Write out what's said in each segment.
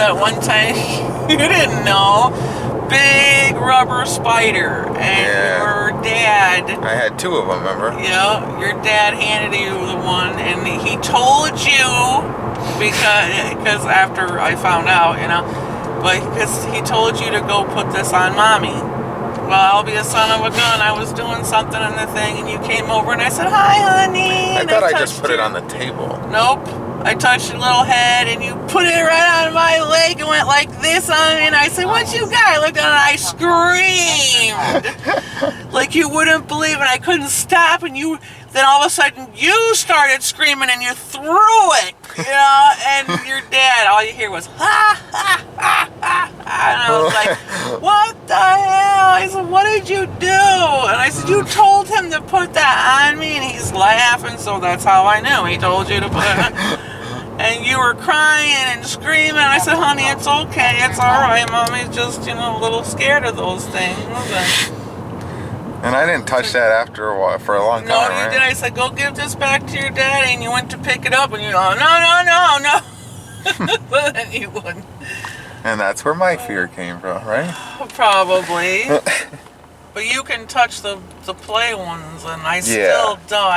that one time you didn't know. Big rubber spider, and your dad. I had 2 of them, remember? Yeah, your dad handed you the one, and he told you because after I found out, but because he told you to go put this on mommy. Well, I'll be a son of a gun. I was doing something in the thing, and you came over, and I said, "Hi, honey." I thought I just put it on the table. Nope. I touched your little head, and you put it right on my leg and went like this on me, and I said, "What you got?" I looked down, and I screamed like you wouldn't believe, and I couldn't stop, and then all of a sudden you started screaming, and you threw it, and your dad, all you hear was, "Ha, ha, ha, ha," and I was like, "What the hell?" I said, "What did you do?" And I said, "You told him to put that on me," and he's laughing, so that's how I knew. He told you to put it on. And you were crying and screaming. I said, "Honey, it's okay. It's all right. Mommy's just, a little scared of those things." And I didn't touch that after a while, for a long time, No, you right? did. I said, "Go give this back to your daddy." And you went to pick it up, and you're like, "No." But then you wouldn't. And that's where my fear came from, right? Probably. But you can touch the play ones, and I still don't.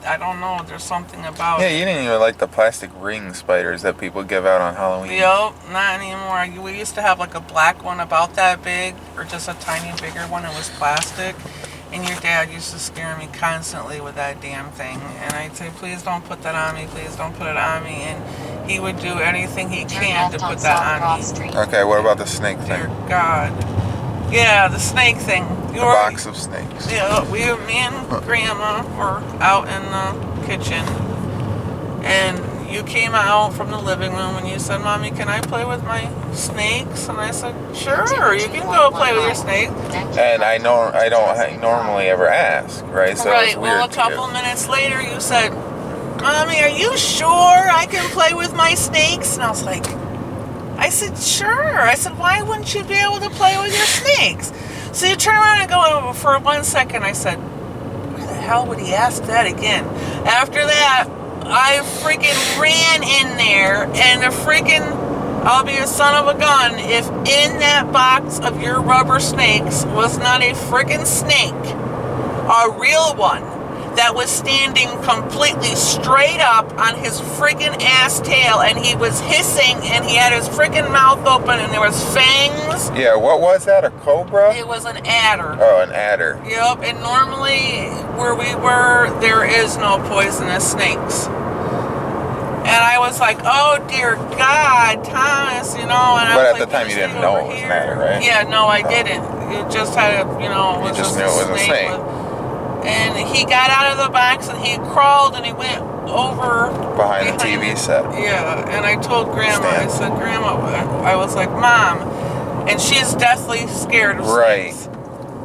I don't know. There's something about it. Yeah, you didn't even like the plastic ring spiders that people give out on Halloween. Yep, not anymore. We used to have like a black one about that big, or just a tiny bigger one. It was plastic. And your dad used to scare me constantly with that damn thing. And I'd say, "Please don't put that on me. Please don't put it on me." And he would do anything he can to put that on me. Okay, what about the snake thing? Dear God. Yeah, the snake thing. The box of snakes. Yeah, me and Grandma were out in the kitchen, and you came out from the living room and you said, "Mommy, can I play with my snakes?" And I said, "Sure, you can go play with your snakes." And I don't normally ever ask, right? So right. Well, a couple minutes later, you said, "Mommy, are you sure I can play with my snakes?" And I said, "Sure." I said, "Why wouldn't you be able to play with your snakes?" So you turn around and go, for 1 second, I said, "Why the hell would he ask that again?" After that, I freaking ran in there, and I'll be a son of a gun if in that box of your rubber snakes was not a freaking snake, a real one, that was standing completely straight up on his freaking ass tail, and he was hissing, and he had his freaking mouth open, and there was fangs. Yeah, what was that, a cobra? It was an adder. Oh, an adder. Yep, and normally where we were, there is no poisonous snakes. And I was like, "Oh dear God, Thomas," and I but was at the time you didn't know it was an adder, right? Yeah, no, I didn't. You just had it, it was just knew it was a snake. And he got out of the box and he crawled and he went over behind the TV set. Yeah, and I told Grandma, I said, "Grandma," I was like, "Mom," and she's deathly scared of snakes.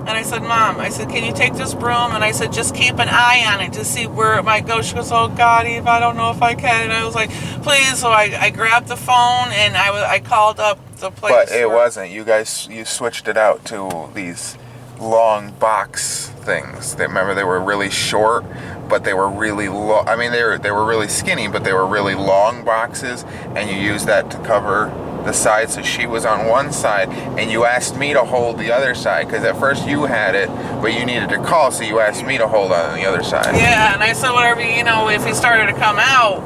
And I said, "Mom," I said, "can you take this broom?" And I said, "Just keep an eye on it to see where it might go." She goes, "Oh God, Eve, I don't know if I can." And I was like, "Please." So I grabbed the phone and I called up the place. But it wasn't. You switched it out to these long box things. Remember, they were really short, but they were really long. I mean, they were really skinny, but they were really long boxes, and you used that to cover the side. So she was on one side, and you asked me to hold the other side, because at first you had it, but you needed to call, so you asked me to hold on the other side. Yeah, and I said, whatever, if he started to come out,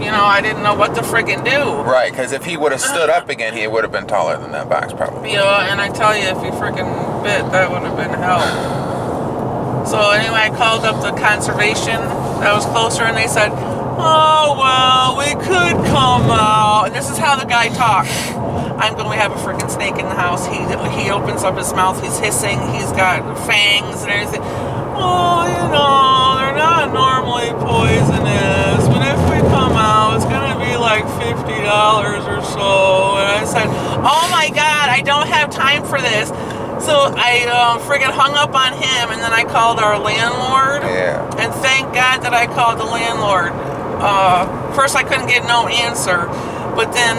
I didn't know what to friggin' do. Right, because if he would have stood up again, he would have been taller than that box, probably. Yeah, and I tell you, if he friggin' bit, that would have been hell. So anyway, I called up the conservation that was closer, and they said, "Oh, well, we could come out." And this is how the guy talks. I'm going to have a freaking snake in the house. He opens up his mouth. He's hissing. He's got fangs and everything. "Oh, they're not normally poisonous, but if we come out, it's going to be like $50 or so." And I said, "Oh my God, I don't have time for this." So I friggin' hung up on him, and then I called our landlord. Yeah. And thank God that I called the landlord. first I couldn't get no answer. But then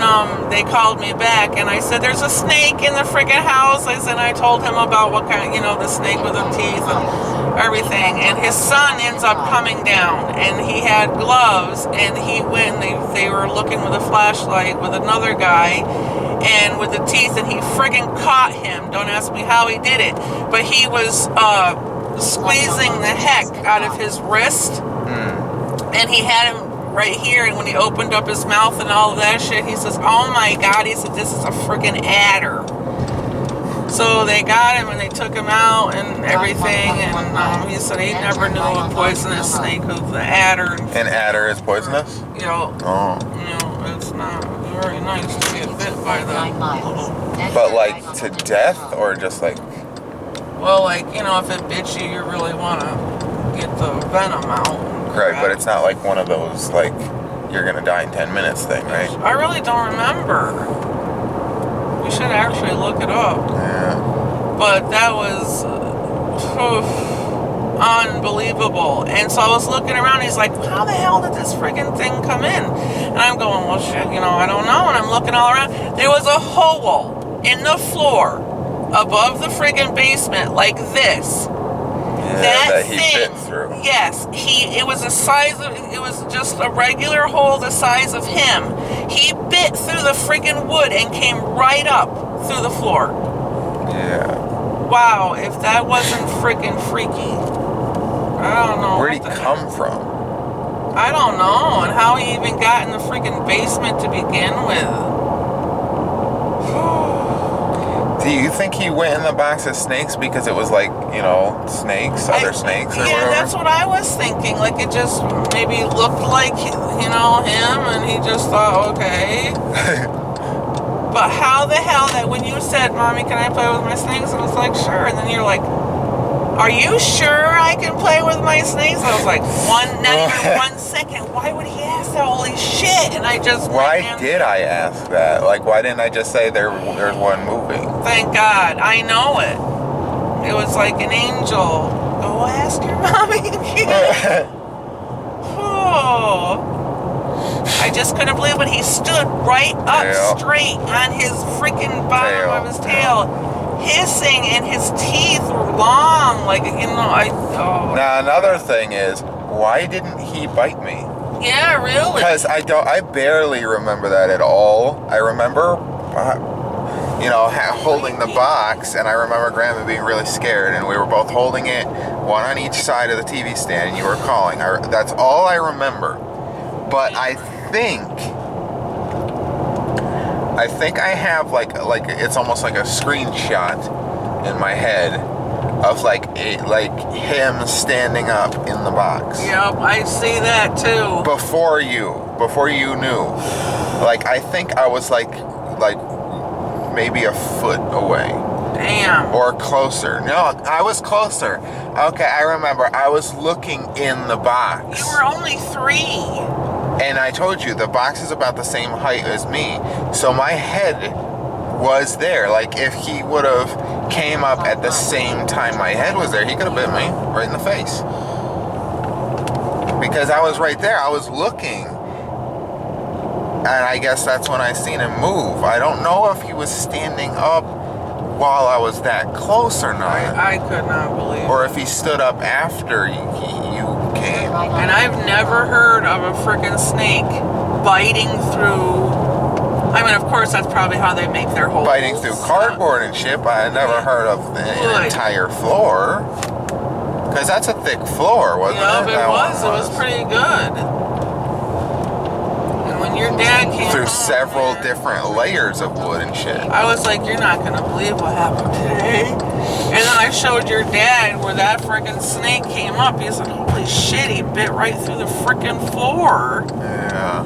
they called me back, and I said, there's a snake in the freaking house. I told him about what kind, the snake with the teeth and everything. And his son ends up coming down, and he had gloves, and he went, they were looking with a flashlight with another guy, and with the teeth, and he friggin' caught him. Don't ask me how he did it. But he was squeezing the heck out of his wrist, and he had him right here, and when he opened up his mouth and all of that shit, he says, oh my god, he said, this is a freaking adder. So they got him and they took him out and everything, and he said he never knew a poisonous snake was the adder. An adder is poisonous? It's not very nice to get bit by the But like to death, or just like... Well, like, if it bit you, you really want to get the venom out. Right, but it's not like one of those, like, you're going to die in 10 minutes thing, right? I really don't remember. We should actually look it up. Yeah. But that was unbelievable. And so I was looking around, he's like, how the hell did this freaking thing come in? And I'm going, well, shit, I don't know. And I'm looking all around. There was a hole in the floor above the friggin' basement like this. That he bit through. Yes, it was it was just a regular hole the size of him. He bit through the friggin' wood and came right up through the floor. Yeah. Wow, if that wasn't friggin' freaky. I don't know. Where'd he come from? I don't know, and how he even got in the friggin' basement to begin with. Do you think he went in the box of snakes because it was like, snakes, other snakes or whatever? Yeah, that's what I was thinking. Like, it just maybe looked like, him, and he just thought, okay. But how the hell that when you said, Mommy, can I play with my snakes? I was like, sure. And then you're like, are you sure I can play with my snakes? I was like, not even 1 second. Why would he ask that? Holy shit. And I just... Why did I ask that? Like, why didn't I just say there's one moving? Thank God. I know it. It was like an angel. Go ask your mommy again. Oh. I just couldn't believe it. He stood right up straight on his freaking bottom of his tail. Hissing, and his teeth were long, like, Now, another thing is, why didn't he bite me? Yeah, really? Because I barely remember that at all. I remember, holding the box, and I remember Grandma being really scared, and we were both holding it, one on each side of the TV stand, and you were calling. That's all I remember. But I think I have like it's almost like a screenshot in my head of like him standing up in the box. Yep, I see that too. Before you knew, like I think I was like maybe a foot away. Damn. Or closer. No, I was closer. Okay, I remember. I was looking in the box. You were only 3. And I told you, the box is about the same height as me. So my head was there. Like, if he would have came up at the same time my head was there, he could have bit me right in the face. Because I was right there. I was looking. And I guess that's when I seen him move. I don't know if he was standing up while I was that close or not. I could not believe it. Or if he stood up after you came. And I've never heard of a freaking snake biting through... I mean, of course, that's probably how they make their holes. Biting through cardboard and shit, but I never heard of the entire floor. Because that's a thick floor, wasn't it? Yeah, it was. It was pretty good. And when your dad came through home, several different layers of wood and shit. I was like, you're not going to believe what happened today. And then I showed your dad where that freaking snake came up. He said, holy shit, he bit right through the freaking floor. Yeah.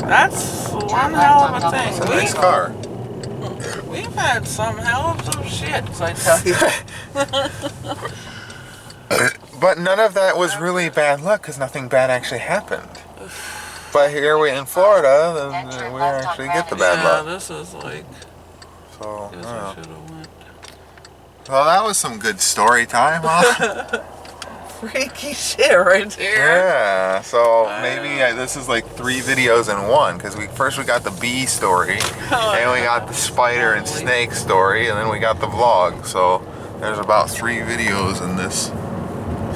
That's one hell of a thing. It's a nice car. We've had some hell of some shit, I tell you. But none of that was really bad luck because nothing bad actually happened. But here we in Florida, then we actually get the bad luck. Yeah, this is like... So, I guess I should have went. Well, that was some good story time, huh? freaky shit right there. Yeah, so maybe this is like 3 videos in one, because we got the bee story, and we got the spider and snake story, and then we got the vlog. So there's about 3 videos in this,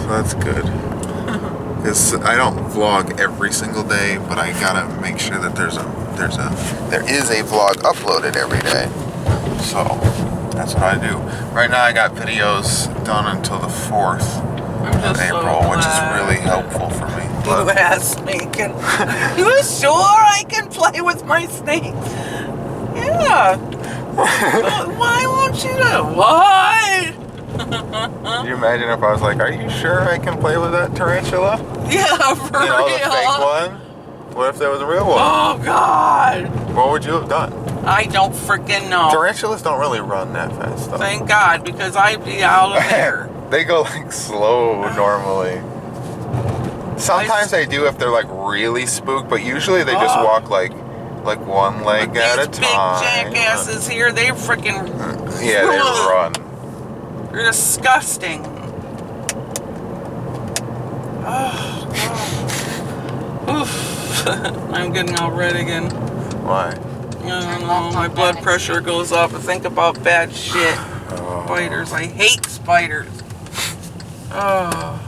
so that's good. Because I don't vlog every single day, but I gotta make sure that there is a vlog uploaded every day. So that's what I do. Right now I got videos done until the 4th of April, which is really helpful for me. You asked me, you sure I can play with my snakes? Yeah. Why won't you do? Why? Can you imagine if I was like, are you sure I can play with that tarantula? Yeah, for real. The fake one? What if there was a real one? Oh, God. What would you have done? I don't freaking know. Tarantulas don't really run that fast, though. Thank God, because I'd be out of there. They go like slow normally. Sometimes they do if they're like really spooked, but usually they just walk like one leg at a time. These big jackasses here, they freaking... Yeah, they run. They're disgusting. Oh, God. Oof. I'm getting all red again. Why? I don't know. My blood pressure goes up. I think about bad shit. Spiders. I hate spiders. Oh.